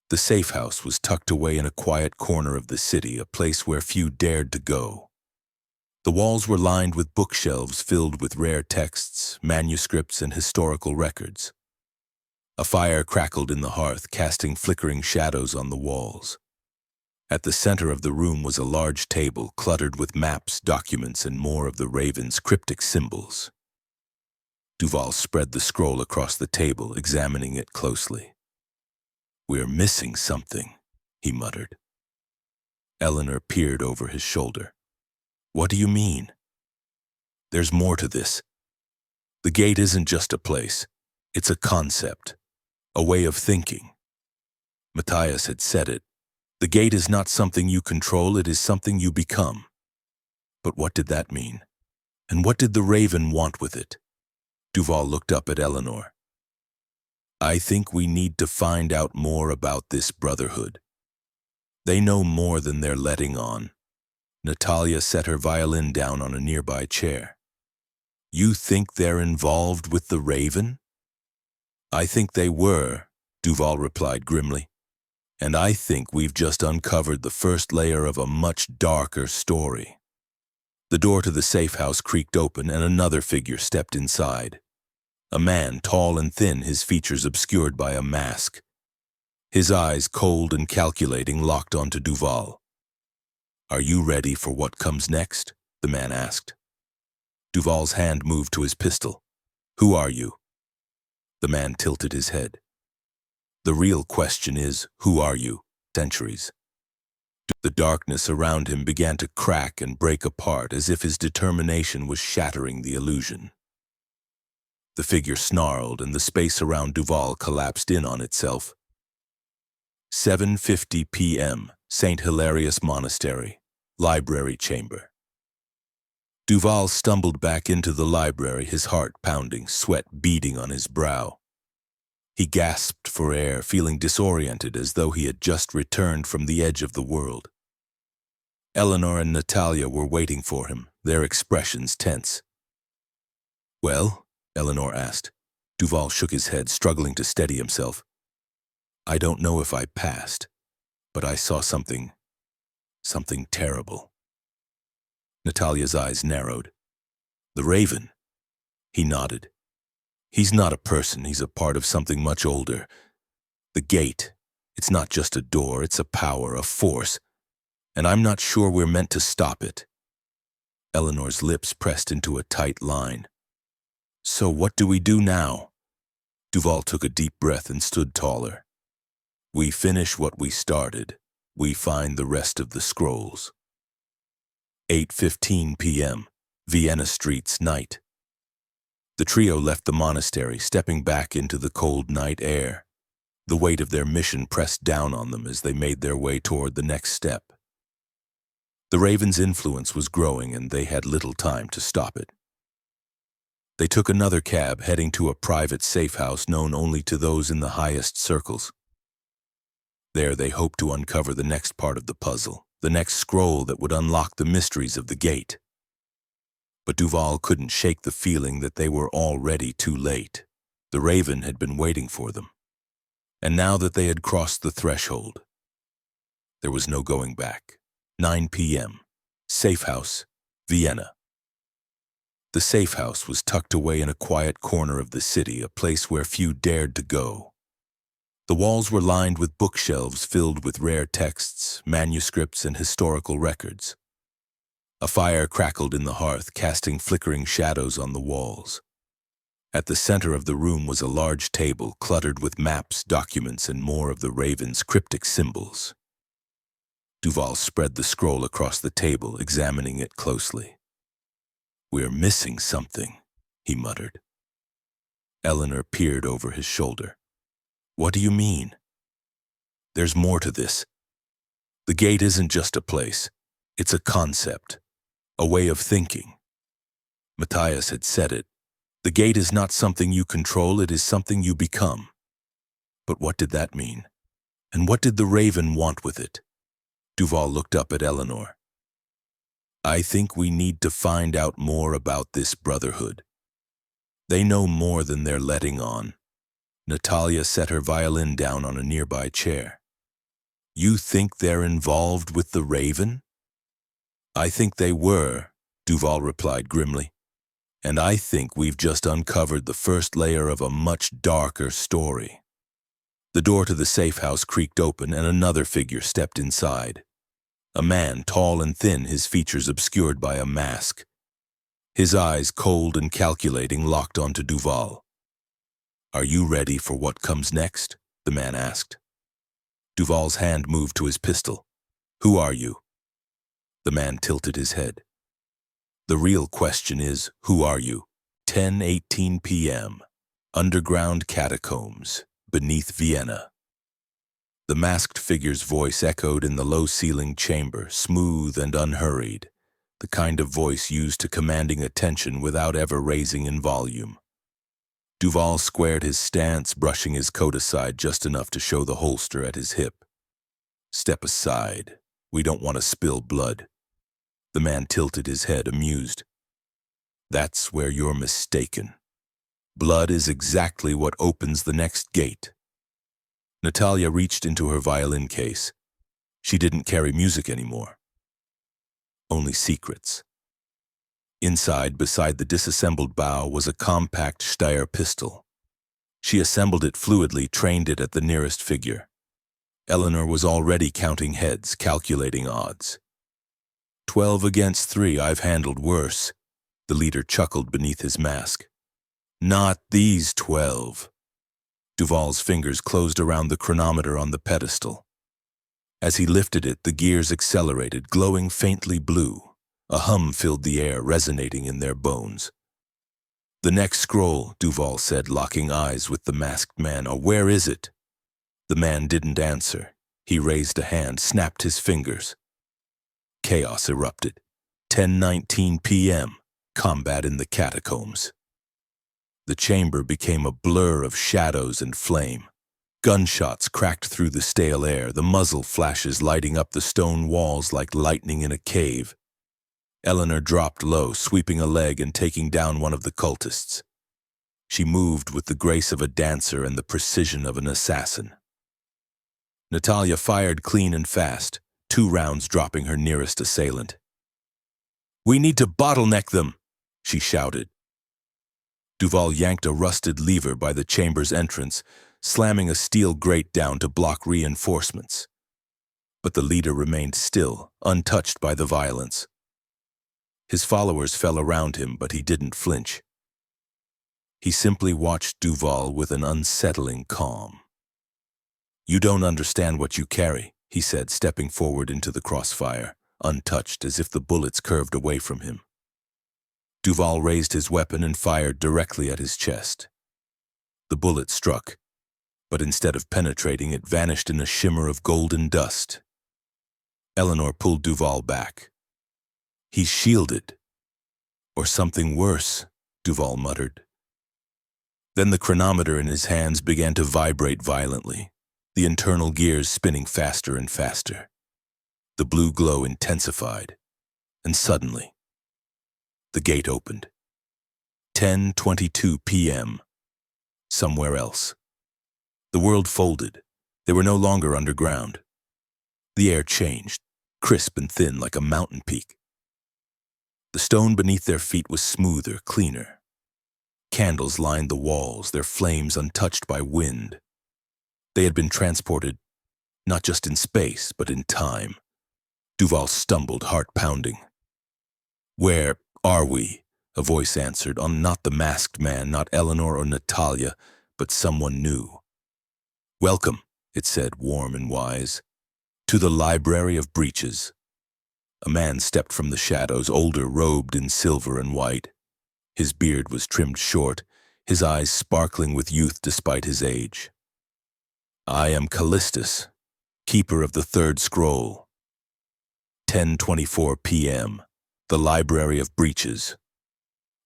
The safe house was tucked away in a quiet corner of the city, a place where few dared to go. The walls were lined with bookshelves filled with rare texts, manuscripts, and historical records. A fire crackled in the hearth, casting flickering shadows on the walls. At the center of the room was a large table cluttered with maps, documents, and more of the Raven's cryptic symbols. Duval spread the scroll across the table, examining it closely. "We're missing something," he muttered. Eleanor peered over his shoulder. "What do you mean?" "There's more to this. The gate isn't just a place. It's a concept, a way of thinking. Matthias had said it. The gate is not something you control, it is something you become." But what did that mean? And what did the Raven want with it? Duval looked up at Eleanor. "I think we need to find out more about this brotherhood. They know more than they're letting on." Natalia set her violin down on a nearby chair. "You think they're involved with the Raven?" "I think they were," Duval replied grimly. "And I think we've just uncovered the first layer of a much darker story." The door to the safe house creaked open and another figure stepped inside. A man, tall and thin, his features obscured by a mask. His eyes, cold and calculating, locked onto Duval. "Are you ready for what comes next?" the man asked. Duval's hand moved to his pistol. "Who are you?" The man tilted his head. "The real question is, who are you? Centuries." The darkness around him began to crack and break apart as if his determination was shattering the illusion. The figure snarled and the space around Duval collapsed in on itself. 7:50 p.m., St. Hilarious Monastery, Library Chamber. Duval stumbled back into the library, his heart pounding, sweat beading on his brow. He gasped for air, feeling disoriented as though he had just returned from the edge of the world. Eleanor and Natalia were waiting for him, their expressions tense. "Well?" Eleanor asked. Duval shook his head, struggling to steady himself. "I don't know if I passed, but I saw something terrible. Natalia's eyes narrowed. The Raven. He nodded. He's not a person, he's a part of something much older. The gate. It's not just a door, it's a power, a force. And I'm not sure we're meant to stop it. Eleanor's lips pressed into a tight line. So what do we do now? Duval took a deep breath and stood taller. We finish what we started. We find the rest of the scrolls. 8:15 p.m., Vienna streets, night. The trio left the monastery, stepping back into the cold night air. The weight of their mission pressed down on them as they made their way toward the next step. The Raven's influence was growing, and they had little time to stop it. They took another cab, heading to a private safe house known only to those in the highest circles. There they hoped to uncover the next part of the puzzle, the next scroll that would unlock the mysteries of the gate. But Duval couldn't shake the feeling that they were already too late. The Raven had been waiting for them. And now that they had crossed the threshold, there was no going back. 9 p.m., safe house, Vienna. The safe house was tucked away in a quiet corner of the city, a place where few dared to go. The walls were lined with bookshelves filled with rare texts, manuscripts, and historical records. A fire crackled in the hearth, casting flickering shadows on the walls. At the center of the room was a large table cluttered with maps, documents, and more of the Raven's cryptic symbols. Duval spread the scroll across the table, examining it closely. "We're missing something," he muttered. Eleanor peered over his shoulder. "What do you mean?" "There's more to this. The gate isn't just a place. It's a concept, a way of thinking. Matthias had said it. The gate is not something you control, it is something you become." But what did that mean? And what did the Raven want with it? Duval looked up at Eleanor. "I think we need to find out more about this brotherhood. They know more than they're letting on." Natalia set her violin down on a nearby chair. "You think they're involved with the Raven?" "I think they were," Duval replied grimly. "And I think we've just uncovered the first layer of a much darker story." The door to the safe house creaked open and another figure stepped inside. A man, tall and thin, his features obscured by a mask. His eyes, cold and calculating, locked onto Duval. "Are you ready for what comes next?" the man asked. Duval's hand moved to his pistol. "Who are you?" The man tilted his head. "The real question is, who are you?" 10:18 p.m. Underground catacombs, beneath Vienna. The masked figure's voice echoed in the low-ceilinged chamber, smooth and unhurried, the kind of voice used to commanding attention without ever raising in volume. Duval squared his stance, brushing his coat aside just enough to show the holster at his hip. "Step aside. We don't want to spill blood." The man tilted his head, amused. "That's where you're mistaken. Blood is exactly what opens the next gate." Natalia reached into her violin case. She didn't carry music anymore. Only secrets. Inside, beside the disassembled bow, was a compact Steyr pistol. She assembled it fluidly, trained it at the nearest figure. Eleanor was already counting heads, calculating odds. 12 against 3, I've handled worse. The leader chuckled beneath his mask. "Not these 12. Duval's fingers closed around the chronometer on the pedestal. As he lifted it, the gears accelerated, glowing faintly blue. A hum filled the air, resonating in their bones. "The next scroll," Duval said, locking eyes with the masked man. "Oh, where is it?" The man didn't answer. He raised a hand, snapped his fingers. Chaos erupted. 10:19 p.m. Combat in the catacombs. The chamber became a blur of shadows and flame. Gunshots cracked through the stale air, the muzzle flashes lighting up the stone walls like lightning in a cave. Eleanor dropped low, sweeping a leg and taking down one of the cultists. She moved with the grace of a dancer and the precision of an assassin. Natalia fired clean and fast, 2 rounds dropping her nearest assailant. "We need to bottleneck them," she shouted. Duval yanked a rusted lever by the chamber's entrance, slamming a steel grate down to block reinforcements. But the leader remained still, untouched by the violence. His followers fell around him, but he didn't flinch. He simply watched Duval with an unsettling calm. "You don't understand what you carry," he said, stepping forward into the crossfire, untouched as if the bullets curved away from him. Duval raised his weapon and fired directly at his chest. The bullet struck, but instead of penetrating, it vanished in a shimmer of golden dust. Eleanor pulled Duval back. "He's shielded. Or something worse," Duval muttered. Then the chronometer in his hands began to vibrate violently, the internal gears spinning faster and faster. The blue glow intensified, and suddenly, the gate opened. 10:22 p.m. Somewhere else. The world folded. They were no longer underground. The air changed, crisp and thin like a mountain peak. The stone beneath their feet was smoother, cleaner. Candles lined the walls, their flames untouched by wind. They had been transported, not just in space, but in time. Duval stumbled, heart pounding. "Where are we?" a voice answered, not the masked man, not Eleanor or Natalia, but someone new. "Welcome," it said, warm and wise, "to the Library of Breaches." A man stepped from the shadows, older, robed in silver and white. His beard was trimmed short, his eyes sparkling with youth despite his age. "I am Callistus, keeper of the third scroll." 10:24 p.m. The Library of Breaches.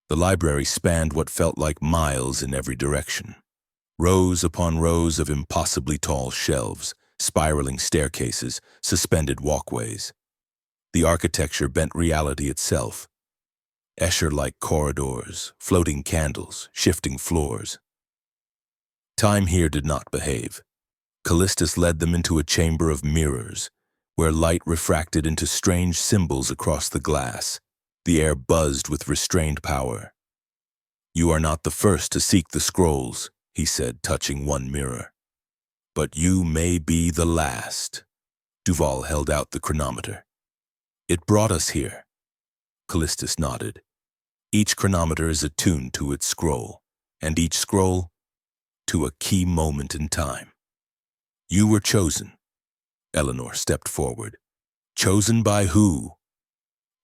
The library spanned what felt like miles in every direction. Rows upon rows of impossibly tall shelves, spiraling staircases, suspended walkways. The architecture bent reality itself. Escher-like corridors, floating candles, shifting floors. Time here did not behave. Callistus led them into a chamber of mirrors, where light refracted into strange symbols across the glass. The air buzzed with restrained power. "You are not the first to seek the scrolls," he said, touching one mirror. "But you may be the last." Duval held out the chronometer. "It brought us here." Callistus nodded. "Each chronometer is attuned to its scroll, and each scroll to a key moment in time. You were chosen." Eleanor stepped forward. "Chosen by who?"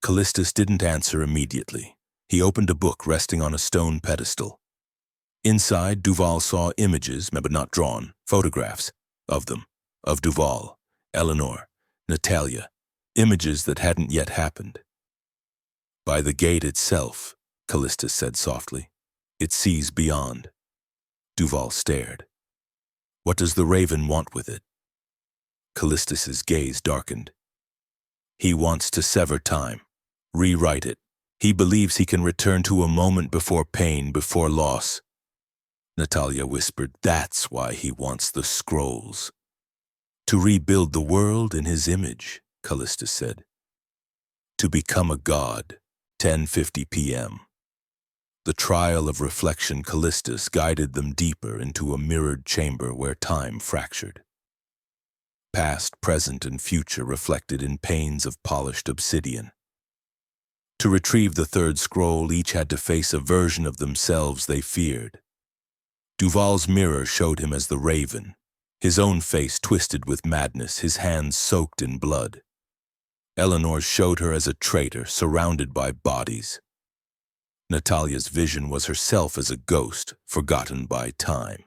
Callistus didn't answer immediately. He opened a book resting on a stone pedestal. Inside, Duval saw images, but not drawn, photographs of them, of Duval, Eleanor, Natalia, images that hadn't yet happened. "By the gate itself," Callistus said softly. "It sees beyond." Duval stared. "What does the raven want with it?" Callistus's gaze darkened. "He wants to sever time, rewrite it. He believes he can return to a moment before pain, before loss." Natalia whispered, "That's why he wants the scrolls." "To rebuild the world in his image," Callistus said. "To become a god." 10:50 p.m. The trial of reflection Callistus guided them deeper into a mirrored chamber where time fractured. Past, present, and future reflected in panes of polished obsidian. To retrieve the third scroll, each had to face a version of themselves they feared. Duval's mirror showed him as the raven, his own face twisted with madness, his hands soaked in blood. Eleanor's showed her as a traitor surrounded by bodies. Natalia's vision was herself as a ghost, forgotten by time.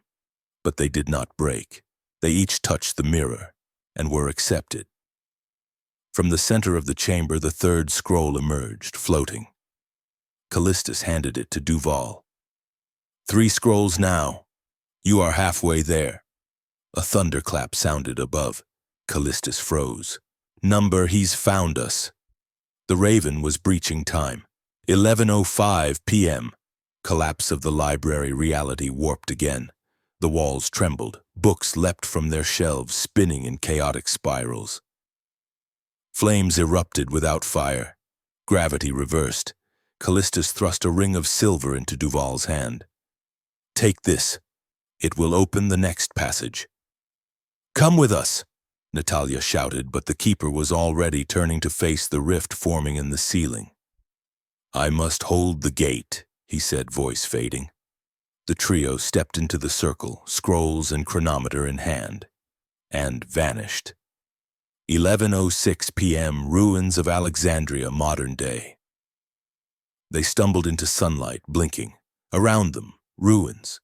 But they did not break. They each touched the mirror and were accepted. From the center of the chamber, the third scroll emerged, floating. Callistus handed it to Duval. 3 scrolls now. You are halfway there." A thunderclap sounded above. Callistus froze. "Number, he's found us." The raven was breaching time. 11:05 p.m. Collapse of the library, reality warped again. The walls trembled. Books leapt from their shelves, spinning in chaotic spirals. Flames erupted without fire. Gravity reversed. Callistus thrust a ring of silver into Duval's hand. "Take this. It will open the next passage." "Come with us," Natalia shouted, but the keeper was already turning to face the rift forming in the ceiling. "I must hold the gate," he said, voice fading. The trio stepped into the circle, scrolls and chronometer in hand, and vanished. 11:06 p.m., ruins of Alexandria, modern day. They stumbled into sunlight, blinking. Around them, ruins.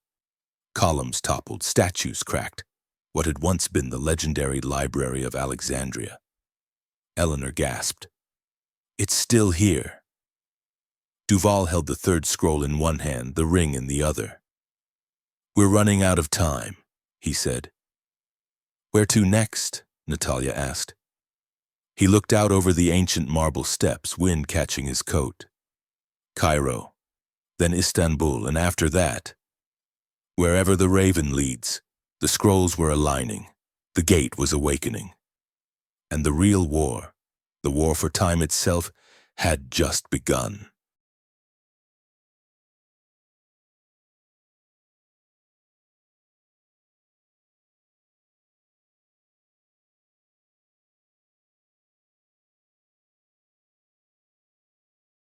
Columns toppled, statues cracked. What had once been the legendary Library of Alexandria. Eleanor gasped. "It's still here." Duval held the third scroll in one hand, the ring in the other. "We're running out of time," he said. "Where to next?" Natalia asked. He looked out over the ancient marble steps, wind catching his coat. "Cairo, then Istanbul, and after that, wherever the raven leads." The scrolls were aligning. The gate was awakening. And the real war, the war for time itself, had just begun.